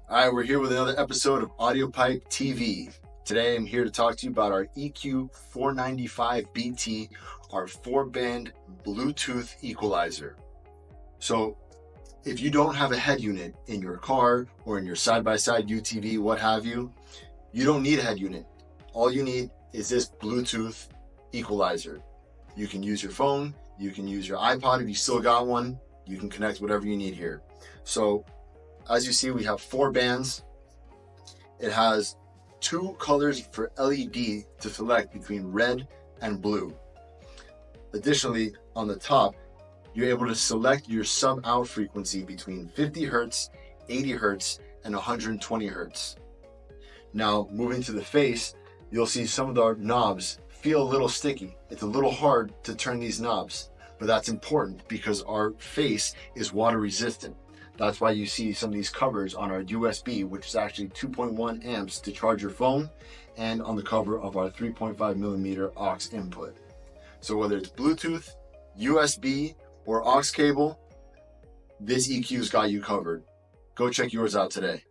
All right, we're here with another episode of Audiopipe TV. Today I'm here to talk to you about our EQ-495BT, our 4-band Bluetooth equalizer. So if you don't have a head unit in your car or in your side-by-side UTV, what have you, you don't need a head unit. All you need is this Bluetooth equalizer. You can use your phone, you can use your iPod if you still got one, you can connect whatever you need here. So as you see, we have 4 bands. It has 2 colors for LED to select between red and blue. Additionally, on the top, you're able to select your sub-out frequency between 50 Hertz, 80 Hertz, and 120 Hertz. Now, moving to the face, you'll see some of the knobs feel a little sticky. It's a little hard to turn these knobs, but that's important because our face is water resistant. That's why you see some of these covers on our USB, which is actually 2.1 amps to charge your phone, and on the cover of our 3.5 millimeter aux input. So whether it's Bluetooth, USB, or aux cable, this EQ's got you covered. Go check yours out today.